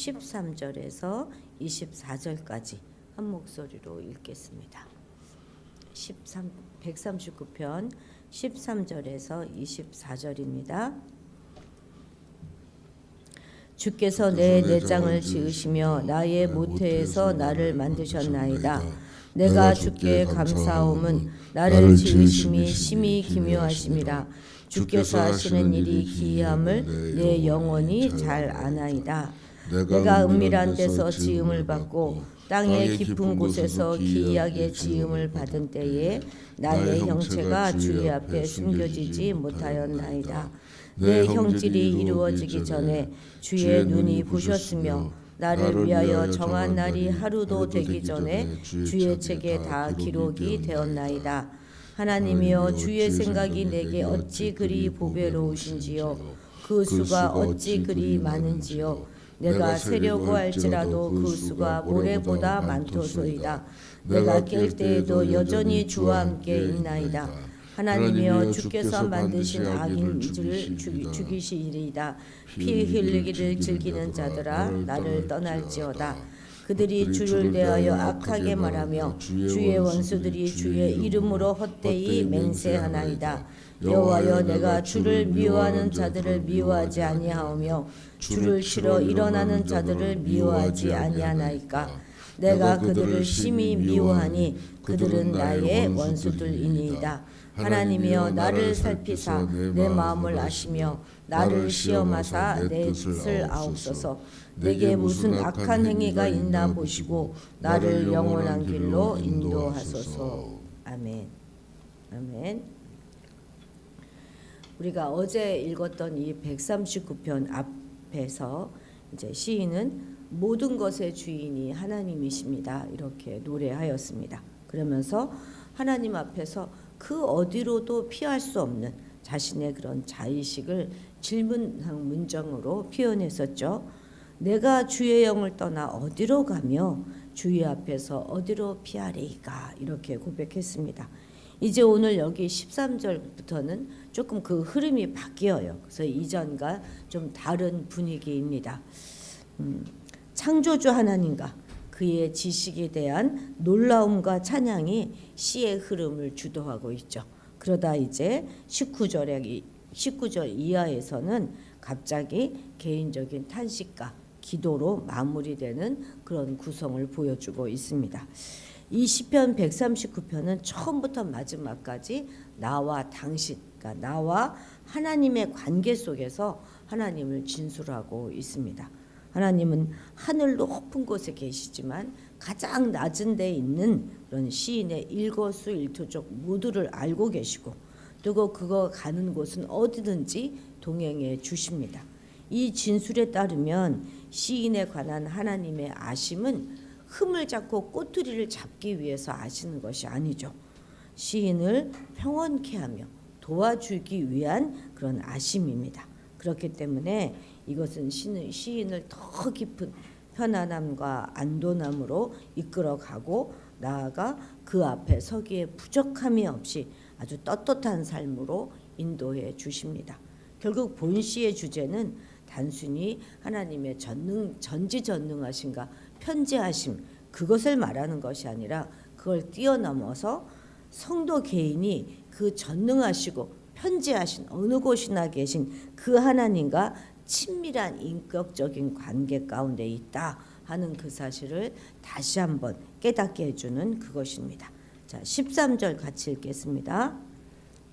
13절에서 24절까지 한 목소리로 읽겠습니다. 139편 13절에서 24절입니다. 주께서 내 내장을 지으시며 나의 모태에서 나를 만드셨나이다. 내가 주께 감사함은 나를 지으심이 심히 기묘하심이라. 주께서 하시는 일이 기이함을 내 영혼이 잘 아나이다. 내가 은밀한 데서 지음을 받고 땅의 깊은 곳에서 기이하게 지음을 받은 때에 나의 형체가 주의 앞에 숨겨지지 못하였나이다. 내 형질이 이루어지기 전에 주의 눈이 보셨으며 나를 위하여 정한 날이 하루도 되기 전에 주의 책에 다 기록이 되었나이다. 하나님이여, 주의 생각이 내게 어찌 그리 보배로우신지요. 그 수가 어찌 그리 많은지요. 내가 세려고 할지라도 그 수가 모래보다 많도소이다. 내가 깰 때에도 여전히 주와 함께 있나이다. 하나님이여, 주께서 만드신 악인들을 죽이시리이다. 피 흘리기를 즐기는 자들아, 나를 떠날지어다. 그들이 주를 대하여 악하게 말하며 주의 원수들이 주의 이름으로 헛되이 맹세하나이다. 여호와여, 내가 주를 미워하는 자들을 미워하지 아니하오며 주를 치러 일어나는 자들을 미워하지 아니하나이까. 내가 그들을 심히 미워하니 그들은 나의 원수들이니이다. 하나님이여, 나를 살피사 내 마음을 아시며 나를 시험하사 내 뜻을 아옵소서. 내게 무슨 악한 행위가 있나 보시고 나를 영원한 길로 인도하소서. 아멘. 아멘. 우리가 어제 읽었던 이 139편 앞에서 이제 시인은 모든 것의 주인이 하나님이십니다, 이렇게 노래하였습니다. 그러면서 하나님 앞에서 그 어디로도 피할 수 없는 자신의 그런 자의식을 질문형 문장으로 표현했었죠. 내가 주의 영을 떠나 어디로 가며 주의 앞에서 어디로 피하리이까, 이렇게 고백했습니다. 이제 오늘 여기 13절부터는 조금 그 흐름이 바뀌어요. 그래서 이전과 좀 다른 분위기입니다. 창조주 하나님과 그의 지식에 대한 놀라움과 찬양이 시의 흐름을 주도하고 있죠. 그러다 이제 19절 이하에서는 갑자기 개인적인 탄식과 기도로 마무리되는 그런 구성을 보여주고 있습니다. 이 시편 139편은 처음부터 마지막까지 나와 당신, 그러니까 나와 하나님의 관계 속에서 하나님을 진술하고 있습니다. 하나님은 하늘 높은 곳에 계시지만 가장 낮은 데 있는 그런 시인의 일거수일투족 모두를 알고 계시고, 또 그거 가는 곳은 어디든지 동행해 주십니다. 이 진술에 따르면 시인에 관한 하나님의 아심은 흠을 잡고 꼬투리를 잡기 위해서 아시는 것이 아니죠. 시인을 평온케 하며 도와주기 위한 그런 아심입니다. 그렇기 때문에 이것은 시인을 더 깊은 편안함과 안도함으로 이끌어가고 나아가 그 앞에 서기에 부족함이 없이 아주 떳떳한 삶으로 인도해 주십니다. 결국 본시의 주제는 단순히 하나님의 전지전능하심과 편재하심, 그것을 말하는 것이 아니라 그걸 뛰어넘어서 성도 개인이 그 전능하시고 편재하신 어느 곳이나 계신 그 하나님과 친밀한 인격적인 관계 가운데 있다 하는 그 사실을 다시 한번 깨닫게 해주는 그것입니다. 자, 13절 같이 읽겠습니다.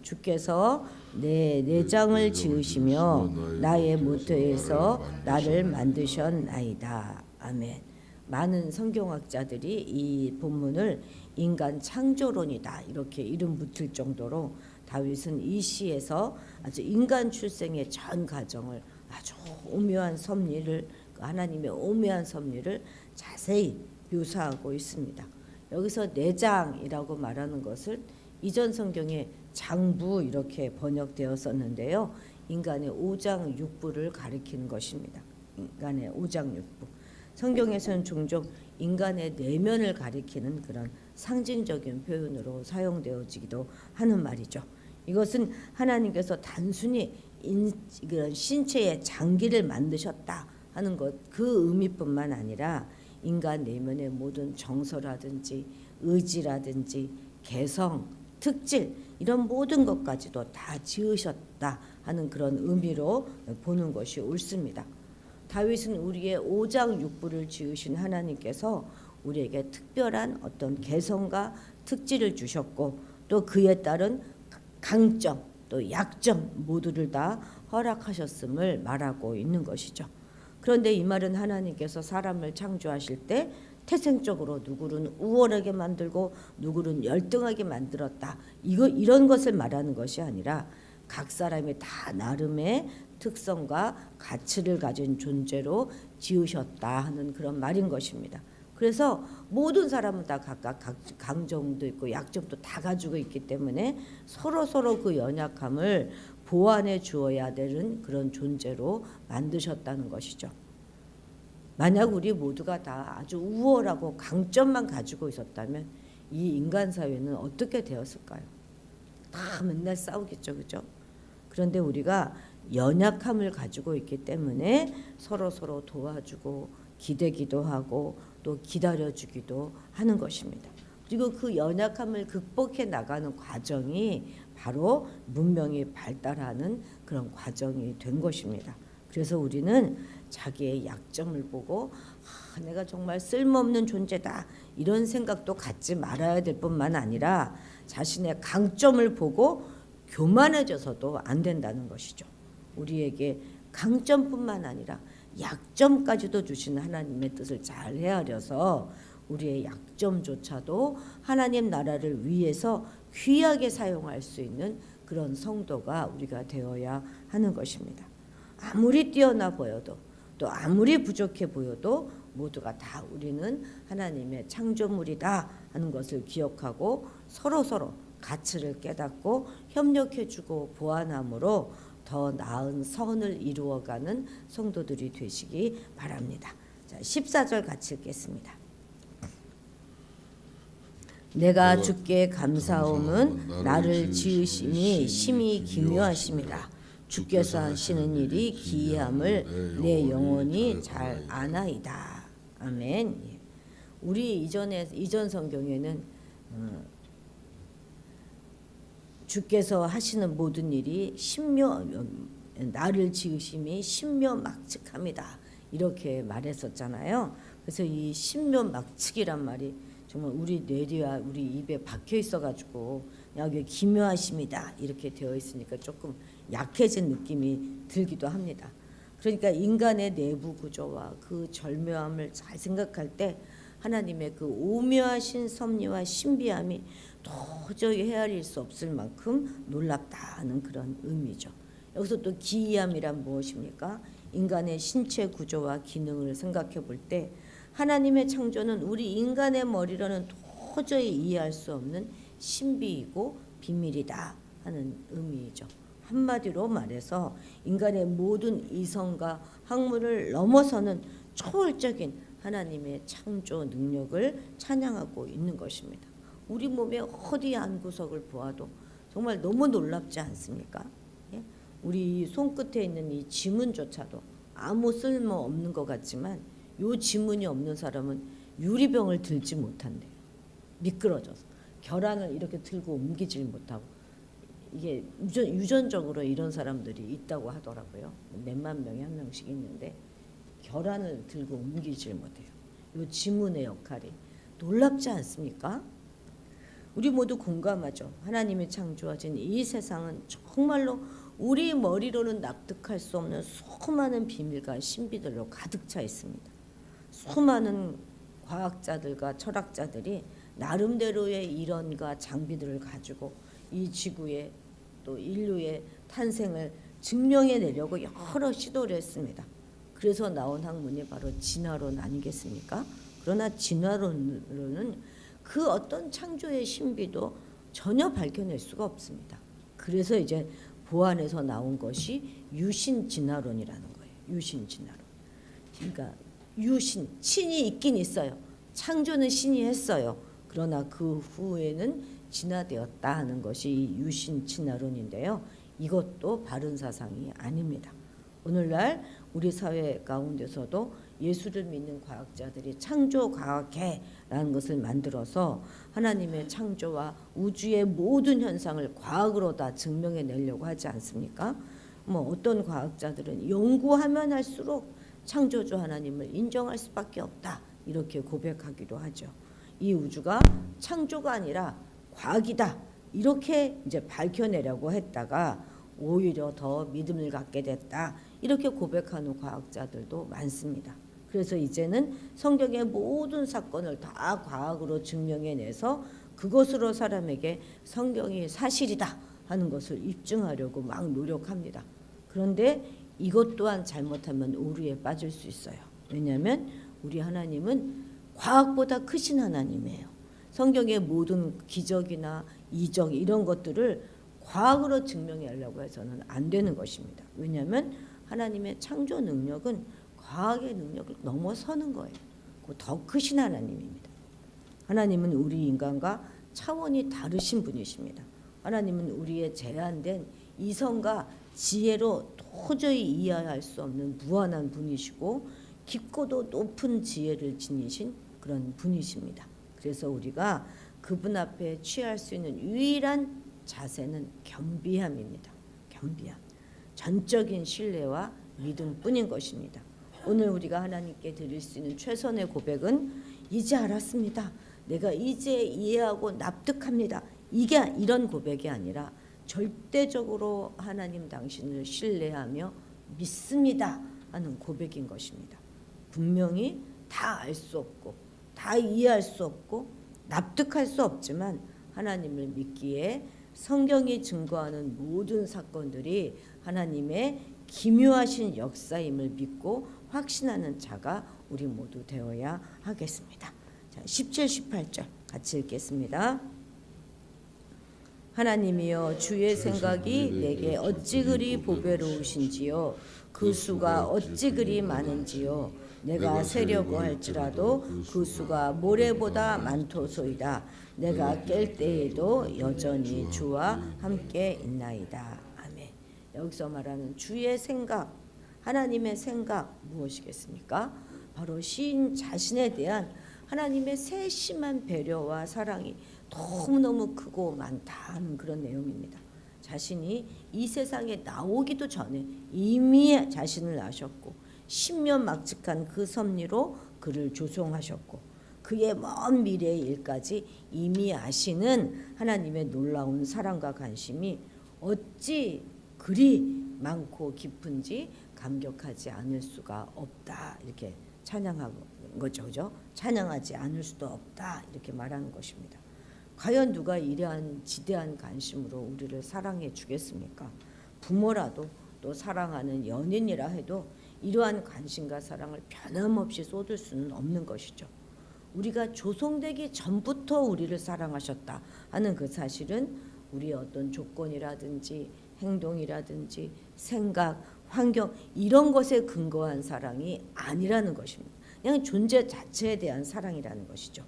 주께서 내 내장을 지으시며 나의 모태에서 나를 만드셨나이다. 아멘. 많은 성경학자들이 이 본문을 인간 창조론이다 이렇게 이름 붙을 정도로 다윗은 이 시에서 아주 인간 출생의 전 과정을 아주 오묘한 섭리를, 하나님의 오묘한 섭리를 자세히 묘사하고 있습니다. 여기서 내장이라고 말하는 것을 이전 성경에 장부 이렇게 번역되었었는데요. 인간의 오장육부를 가리키는 것입니다. 인간의 오장육부. 성경에서는 종종 인간의 내면을 가리키는 그런 상징적인 표현으로 사용되어지기도 하는 말이죠. 이것은 하나님께서 단순히 그런 신체의 장기를 만드셨다 하는 것, 그 의미뿐만 아니라 인간 내면의 모든 정서라든지 의지라든지 개성, 특질 이런 모든 것까지도 다 지으셨다 하는 그런 의미로 보는 것이 옳습니다. 다윗은 우리의 오장육부를 지으신 하나님께서 우리에게 특별한 어떤 개성과 특질을 주셨고 또 그에 따른 강점 또 약점 모두를 다 허락하셨음을 말하고 있는 것이죠. 그런데 이 말은 하나님께서 사람을 창조하실 때 태생적으로 누구는 우월하게 만들고 누구는 열등하게 만들었다. 이런 것을 말하는 것이 아니라 각 사람이 다 나름의 특성과 가치를 가진 존재로 지으셨다 하는 그런 말인 것입니다. 그래서 모든 사람은 다 각각 강점도 있고 약점도 다 가지고 있기 때문에 서로 그 연약함을 보완해 주어야 되는 그런 존재로 만드셨다는 것이죠. 만약 우리 모두가 다 아주 우월하고 강점만 가지고 있었다면 이 인간 사회는 어떻게 되었을까요? 다 맨날 싸우겠죠, 그죠? 그런데 우리가 연약함을 가지고 있기 때문에 서로 도와주고 기대기도 하고 또 기다려주기도 하는 것입니다. 그리고 그 연약함을 극복해 나가는 과정이 바로 문명이 발달하는 그런 과정이 된 것입니다. 그래서 우리는 자기의 약점을 보고 내가 정말 쓸모없는 존재다 이런 생각도 갖지 말아야 될 뿐만 아니라 자신의 강점을 보고 교만해져서도 안 된다는 것이죠. 우리에게 강점뿐만 아니라 약점까지도 주신 하나님의 뜻을 잘 헤아려서 우리의 약점조차도 하나님 나라를 위해서 귀하게 사용할 수 있는 그런 성도가 우리가 되어야 하는 것입니다. 아무리 뛰어나 보여도 또 아무리 부족해 보여도 모두가 다 우리는 하나님의 창조물이다 하는 것을 기억하고 서로 가치를 깨닫고 협력해주고 보완함으로 더 나은 선을 이루어가는 성도들이 되시기 바랍니다. 자, 14절 같이 읽겠습니다. 내가 주께 감사함은 나를 지으심이 심히 기묘하심이라. 주께서 하시는 일이 기이함을 내 영혼이 잘 아나이다. 아멘. 우리 이전 성경에는 주께서 하시는 모든 일이 나를 지으심이 신묘막측합니다. 이렇게 말했었잖아요. 그래서 이 신묘막측이란 말이 정말 우리 뇌리와 우리 입에 박혀 있어가지고 여기 기묘하십니다 이렇게 되어 있으니까 조금 약해진 느낌이 들기도 합니다. 그러니까 인간의 내부 구조와 그 절묘함을 잘 생각할 때 하나님의 그 오묘하신 섭리와 신비함이 도저히 헤아릴 수 없을 만큼 놀랍다는 그런 의미죠. 여기서 또 기이함이란 무엇입니까? 인간의 신체 구조와 기능을 생각해 볼 때 하나님의 창조는 우리 인간의 머리로는 도저히 이해할 수 없는 신비이고 비밀이다 하는 의미이죠. 한마디로 말해서 인간의 모든 이성과 학문을 넘어서는 초월적인 하나님의 창조 능력을 찬양하고 있는 것입니다. 우리 몸의 어디 한 구석을 보아도 정말 너무 놀랍지 않습니까? 예? 우리 손끝에 있는 이 지문조차도 아무 쓸모 없는 것 같지만 요 지문이 없는 사람은 유리병을 들지 못한대요. 미끄러져서 결함을 이렇게 들고 옮기질 못하고 이게 유전적으로 이런 사람들이 있다고 하더라고요. 몇만 명에 한 명씩 있는데 결함을 들고 옮기질 못해요. 요 지문의 역할이 놀랍지 않습니까? 우리 모두 공감하죠. 하나님이 창조하신 이 세상은 정말로 우리 머리로는 납득할 수 없는 수많은 비밀과 신비들로 가득 차 있습니다. 수많은 과학자들과 철학자들이 나름대로의 이론과 장비들을 가지고 이 지구의 또 인류의 탄생을 증명해내려고 여러 시도를 했습니다. 그래서 나온 학문이 바로 진화론 아니겠습니까? 그러나 진화론으로는 그 어떤 창조의 신비도 전혀 밝혀낼 수가 없습니다. 그래서 이제 보완해서 나온 것이 유신 진화론이라는 거예요. 유신 진화론. 그러니까 유신, 신이 있긴 있어요. 창조는 신이 했어요. 그러나 그 후에는 진화되었다 하는 것이 유신 진화론인데요. 이것도 바른 사상이 아닙니다. 오늘날 우리 사회 가운데서도 예수를 믿는 과학자들이 창조과학회라는 것을 만들어서 하나님의 창조와 우주의 모든 현상을 과학으로 다 증명해내려고 하지 않습니까? 뭐 어떤 과학자들은 연구하면 할수록 창조주 하나님을 인정할 수밖에 없다 이렇게 고백하기도 하죠. 이 우주가 창조가 아니라 과학이다 이렇게 이제 밝혀내려고 했다가 오히려 더 믿음을 갖게 됐다 이렇게 고백하는 과학자들도 많습니다. 그래서 이제는 성경의 모든 사건을 다 과학으로 증명해내서 그것으로 사람에게 성경이 사실이다 하는 것을 입증하려고 막 노력합니다. 그런데 이것 또한 잘못하면 오류에 빠질 수 있어요. 왜냐하면 우리 하나님은 과학보다 크신 하나님이에요. 성경의 모든 기적이나 이적 이런 것들을 과학으로 증명하려고 해서는 안 되는 것입니다. 왜냐하면 하나님의 창조 능력은 과학의 능력을 넘어서는 거예요. 더 크신 하나님입니다. 하나님은 우리 인간과 차원이 다르신 분이십니다. 하나님은 우리의 제한된 이성과 지혜로 도저히 이해할 수 없는 무한한 분이시고 깊고도 높은 지혜를 지니신 그런 분이십니다. 그래서 우리가 그분 앞에 취할 수 있는 유일한 자세는 겸비함입니다. 겸비함. 전적인 신뢰와 믿음뿐인 것입니다. 오늘 우리가 하나님께 드릴 수 있는 최선의 고백은 이제 알았습니다. 내가 이제 이해하고 납득합니다. 이게 이런 고백이 아니라 절대적으로 하나님 당신을 신뢰하며 믿습니다 하는 고백인 것입니다. 분명히 다 알 수 없고 다 이해할 수 없고 납득할 수 없지만 하나님을 믿기에 성경이 증거하는 모든 사건들이 하나님의 기묘하신 역사임을 믿고 확신하는 자가 우리 모두 되어야 하겠습니다. 자, 17, 18절 같이 읽겠습니다. 하나님이여 주의 생각이 내게 어찌 그리 보배로우신지요 그 수가 어찌 그리 많은지요 내가 세려고 할지라도 그 수가 모래보다 많도소이다. 내가 깰 때에도 여전히 주와 함께 있나이다. 아멘. 여기서 말하는 주의 생각, 하나님의 생각 무엇이겠습니까? 바로 시인 자신에 대한 하나님의 세심한 배려와 사랑이 너무너무 크고 많다는 그런 내용입니다. 자신이 이 세상에 나오기도 전에 이미 자신을 아셨고 신면막직한 그 섭리로 그를 조성하셨고 그의 먼 미래의 일까지 이미 아시는 하나님의 놀라운 사랑과 관심이 어찌 그리 많고 깊은지 감격하지 않을 수가 없다 이렇게 찬양한 거죠. 그죠? 찬양하지 않을 수도 없다 이렇게 말하는 것입니다. 과연 누가 이러한 지대한 관심으로 우리를 사랑해 주겠습니까? 부모라도 또 사랑하는 연인이라 해도 이러한 관심과 사랑을 변함없이 쏟을 수는 없는 것이죠. 우리가 조성되기 전부터 우리를 사랑하셨다 하는 그 사실은 우리의 어떤 조건이라든지 행동이라든지 생각, 환경 이런 것에 근거한 사랑이 아니라는 것입니다. 그냥 존재 자체에 대한 사랑이라는 것이죠.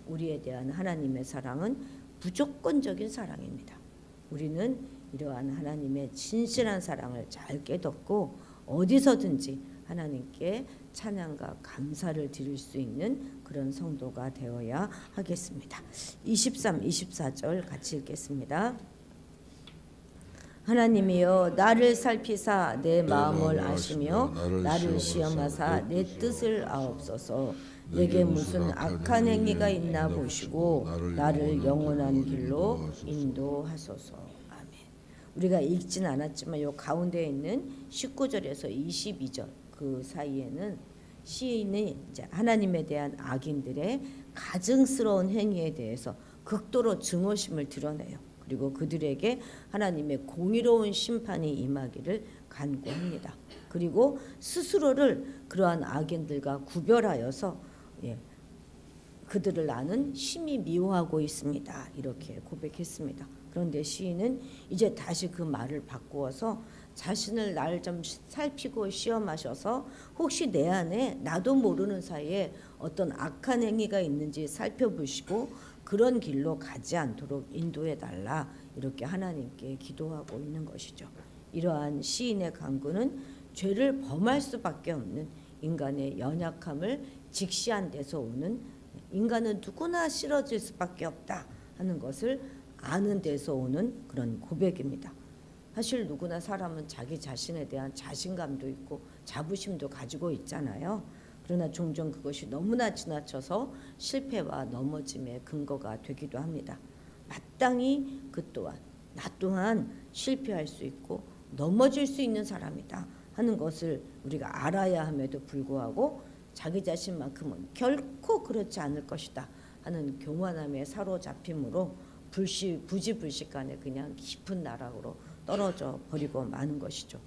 우리에 대한 하나님의 사랑은 무조건적인 사랑입니다. 우리는 이러한 하나님의 진실한 사랑을 잘 깨닫고 어디서든지 하나님께 찬양과 감사를 드릴 수 있는 그런 성도가 되어야 하겠습니다. 23, 24절 같이 읽겠습니다. 하나님이여 나를 살피사 내 마음을 아시며 나를 시험하사 내 뜻을 아옵소서. 내게 무슨 악한 행위가 있나 보시고 나를 영원한 길로 인도하소서. 아멘. 우리가 읽진 않았지만 요 가운데 있는 19절에서 22절 그 사이에는 시인이 이제 하나님에 대한 악인들의 가증스러운 행위에 대해서 극도로 증오심을 드러내요. 그리고 그들에게 하나님의 공의로운 심판이 임하기를 간구합니다. 그리고 스스로를 그러한 악인들과 구별하여서 그들을 나는 심히 미워하고 있습니다. 이렇게 고백했습니다. 그런데 시인은 이제 다시 그 말을 바꾸어서 자신을 나를 좀 살피고 시험하셔서 혹시 내 안에 나도 모르는 사이에 어떤 악한 행위가 있는지 살펴보시고 그런 길로 가지 않도록 인도해달라 이렇게 하나님께 기도하고 있는 것이죠. 이러한 시인의 간구는 죄를 범할 수밖에 없는 인간의 연약함을 직시한 데서 오는, 인간은 누구나 싫어질 수밖에 없다 하는 것을 아는 데서 오는 그런 고백입니다. 사실 누구나 사람은 자기 자신에 대한 자신감도 있고 자부심도 가지고 있잖아요. 그러나 종종 그것이 너무나 지나쳐서 실패와 넘어짐의 근거가 되기도 합니다. 마땅히 그 또한 나 또한 실패할 수 있고 넘어질 수 있는 사람이다 하는 것을 우리가 알아야 함에도 불구하고 자기 자신만큼은 결코 그렇지 않을 것이다 하는 교만함에 사로잡힘으로 부지불식간에 그냥 깊은 나락으로 떨어져 버리고 마는 것이죠.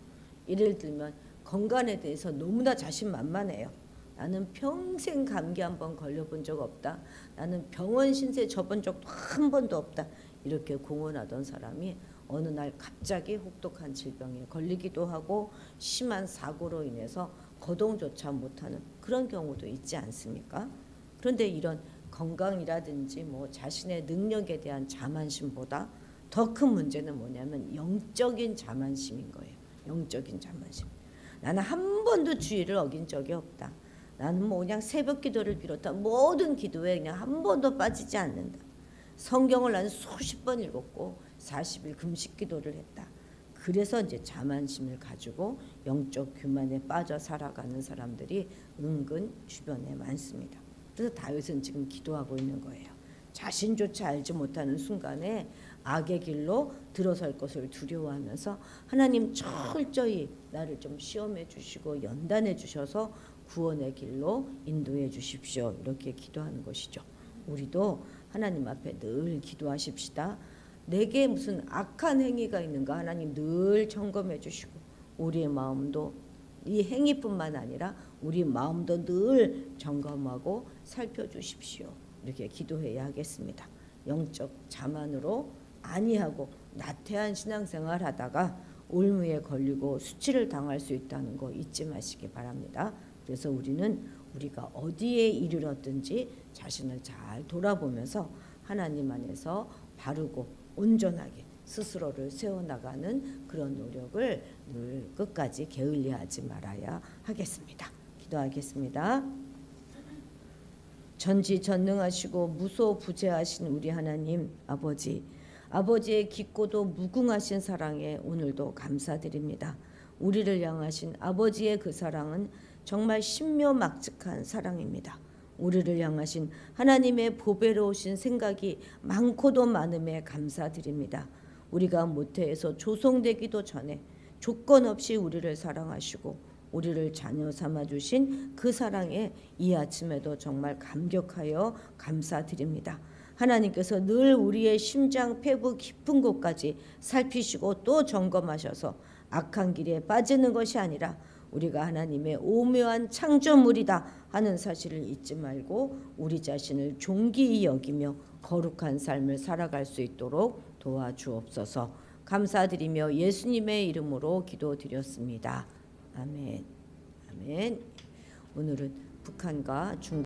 예를 들면 건강에 대해서 너무나 자신만만해요. 나는 평생 감기 한 번 걸려본 적 없다. 나는 병원 신세 져본 적도 한 번도 없다. 이렇게 공언하던 사람이 어느 날 갑자기 혹독한 질병에 걸리기도 하고 심한 사고로 인해서 거동조차 못하는 그런 경우도 있지 않습니까? 그런데 이런 건강이라든지 뭐 자신의 능력에 대한 자만심보다 더 큰 문제는 뭐냐면 영적인 자만심인 거예요. 영적인 자만심. 나는 한 번도 주의를 어긴 적이 없다. 나는 뭐 그냥 새벽 기도를 비롯한 모든 기도에 그냥 한 번도 빠지지 않는다. 성경을 나는 수십 번 읽었고 40일 금식 기도를 했다. 그래서 이제 자만심을 가지고 영적 교만에 빠져 살아가는 사람들이 은근 주변에 많습니다. 그래서 다윗은 지금 기도하고 있는 거예요. 자신조차 알지 못하는 순간에 악의 길로 들어설 것을 두려워하면서 하나님 철저히 나를 좀 시험해 주시고 연단해 주셔서 구원의 길로 인도해 주십시오. 이렇게 기도하는 것이죠. 우리도 하나님 앞에 늘 기도하십시다. 내게 무슨 악한 행위가 있는가 하나님 늘 점검해 주시고 우리의 마음도 이 행위뿐만 아니라 우리 마음도 늘 점검하고 살펴주십시오. 이렇게 기도해야 하겠습니다. 영적 자만으로 아니하고 나태한 신앙생활 하다가 올무에 걸리고 수치를 당할 수 있다는 거 잊지 마시기 바랍니다. 그래서 우리는 우리가 어디에 이르렀든지 자신을 잘 돌아보면서 하나님 안에서 바르고 온전하게 스스로를 세워나가는 그런 노력을 늘 끝까지 게을리하지 말아야 하겠습니다. 기도하겠습니다. 전지전능하시고 무소부재하신 우리 하나님 아버지, 아버지의 깊고도 무궁하신 사랑에 오늘도 감사드립니다. 우리를 향하신 아버지의 그 사랑은 정말 신묘막측한 사랑입니다. 우리를 향하신 하나님의 보배로우신 생각이 많고도 많음에 감사드립니다. 우리가 모태에서 조성되기도 전에 조건 없이 우리를 사랑하시고 우리를 자녀 삼아주신 그 사랑에 이 아침에도 정말 감격하여 감사드립니다. 하나님께서 늘 우리의 심장 폐부 깊은 곳까지 살피시고 또 점검하셔서 악한 길에 빠지는 것이 아니라 우리가 하나님의 오묘한 창조물이다 하는 사실을 잊지 말고 우리 자신을 존귀히 여기며 거룩한 삶을 살아갈 수 있도록 도와주옵소서. 감사드리며 예수님의 이름으로 기도드렸습니다. 아멘. 아멘. 오늘은 북한과 중국